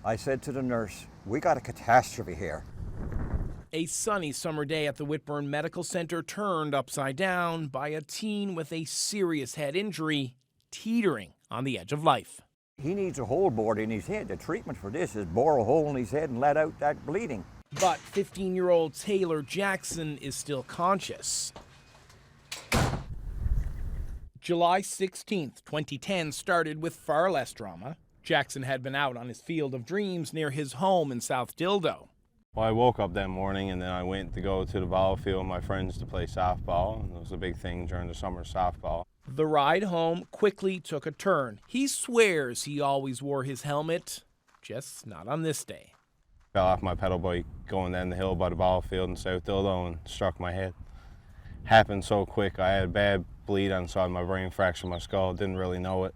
I said to the nurse, we got a catastrophe here. A sunny summer day at the Whitburn Medical Center turned upside down by a teen with a serious head injury, teetering on the edge of life. He needs a hole bored in his head. The treatment for this is bore a hole in his head and let out that bleeding. But 15-year-old Taylor Jackson is still conscious. July 16th, 2010 started with far less drama. Jackson had been out on his field of dreams near his home in South Dildo. Well, I woke up that morning and then I went to go to the ball field with my friends to play softball. And it was a big thing during the summer, softball. The ride home quickly took a turn. He swears he always wore his helmet, just not on this day. Fell off my pedal bike going down the hill by the ball field in South Dildo and struck my head. Happened so quick. I had a bad bleed on the side of my brain, fractured my skull, didn't really know it.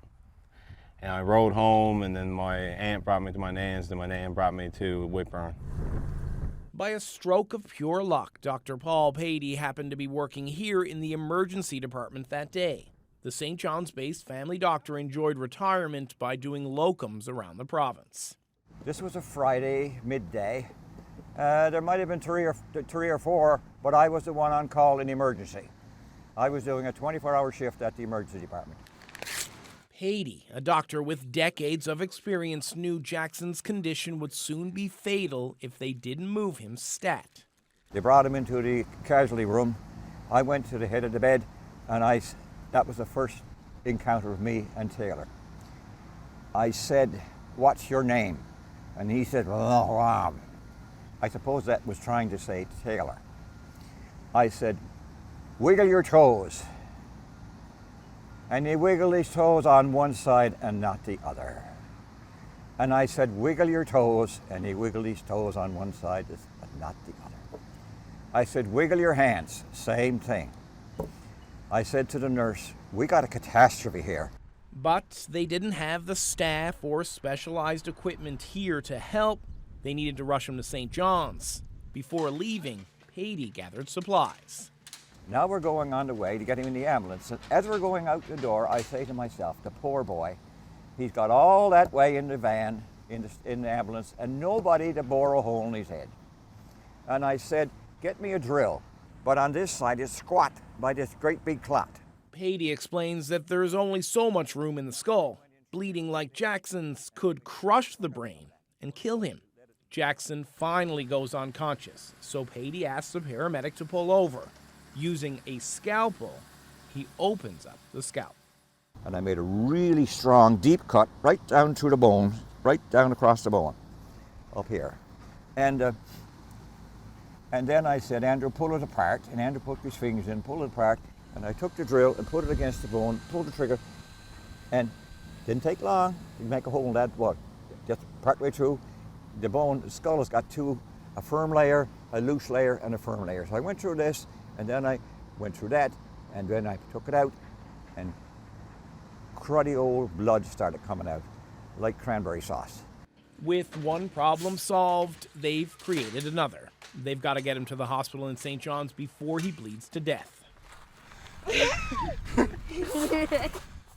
And I rode home, and then my aunt brought me to my nan's, then my nan brought me to Whitburn. By a stroke of pure luck, Dr. Paul Patey happened to be working here in the emergency department that day. The St. John's-based family doctor enjoyed retirement by doing locums around the province. This was a Friday midday. There might have been three or four, but I was the one on call in emergency. I was doing a 24-hour shift at the emergency department. Patey, a doctor with decades of experience, knew Jackson's condition would soon be fatal if they didn't move him stat. They brought him into the casualty room. I went to the head of the bed, and that was the first encounter of me and Taylor. I said, "What's your name?" And he said, "Rob." I suppose that was trying to say Taylor. I said, "Wiggle your toes." And he wiggled his toes on one side and not the other. And I said, "Wiggle your toes," and he wiggled his toes on one side but not the other. I said, "Wiggle your hands," same thing. I said to the nurse, we got a catastrophe here. But they didn't have the staff or specialized equipment here to help. They needed to rush him to St. John's. Before leaving, Patey gathered supplies. Now we're going on the way to get him in the ambulance. And as we're going out the door, I say to myself, the poor boy, he's got all that way in the van, in the ambulance, and nobody to bore a hole in his head. And I said, get me a drill. But on this side it's squat by this great big clot. Patey explains that there's only so much room in the skull. Bleeding like Jackson's could crush the brain and kill him. Jackson finally goes unconscious, so Patey asks a paramedic to pull over. Using a scalpel, he opens up the scalp. And I made a really strong, deep cut right down through the bone, right down across the bone, up here. And then I said, "Andrew, pull it apart." And Andrew put his fingers in, pulled it apart, and I took the drill and put it against the bone, pulled the trigger, and didn't take long. You make a hole in that, just partway through. The bone, the skull has got a firm layer, a loose layer, and a firm layer. So I went through this, and then I went through that, and then I took it out, and cruddy old blood started coming out, like cranberry sauce. With one problem solved, they've created another. They've got to get him to the hospital in St. John's before he bleeds to death.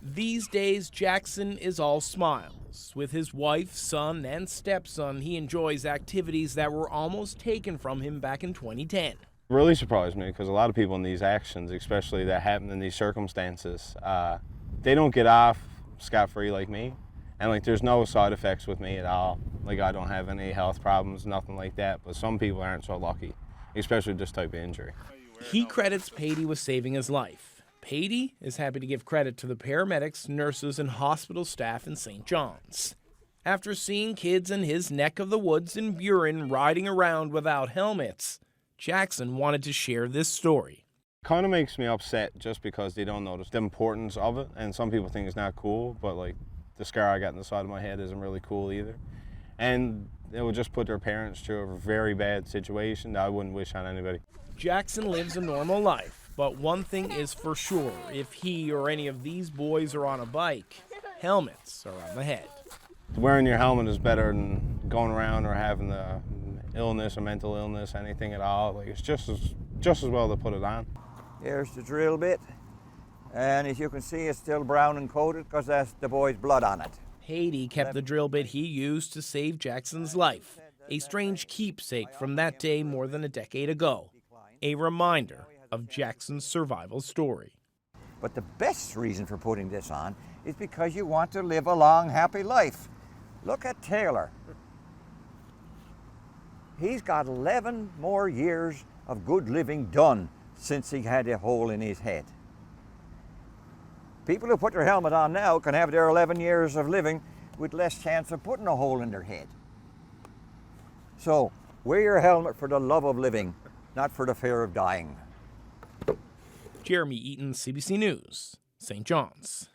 These days, Jackson is all smiles. With his wife, son, and stepson, he enjoys activities that were almost taken from him back in 2010. Really surprised me because a lot of people in these actions, especially that happen in these circumstances, they don't get off scot-free like me. And like there's no side effects with me at all. Like I don't have any health problems, nothing like that. But some people aren't so lucky, especially with this type of injury. He credits Patey with saving his life. Patey is happy to give credit to the paramedics, nurses, and hospital staff in St. John's. After seeing kids in his neck of the woods in Burin riding around without helmets, Jackson wanted to share this story. Kind of makes me upset just because they don't notice the importance of it. And some people think it's not cool, but like the scar I got in the side of my head isn't really cool either. And it would just put their parents through a very bad situation that I wouldn't wish on anybody. Jackson lives a normal life, but one thing is for sure, if he or any of these boys are on a bike, helmets are on the head. Wearing your helmet is better than going around or having the illness or mental illness, anything at all. Like it's just as well to put it on. Here's the drill bit, and as you can see, it's still brown and coated because that's the boy's blood on it. Patey kept the drill bit he used to save Jackson's life, a strange keepsake from that day more than a decade ago, a reminder of Jackson's survival story. But the best reason for putting this on is because you want to live a long, happy life. Look at Taylor. He's got 11 more years of good living done since he had a hole in his head. People who put their helmet on now can have their 11 years of living with less chance of putting a hole in their head. So, wear your helmet for the love of living, not for the fear of dying. Jeremy Eaton, CBC News, St. John's.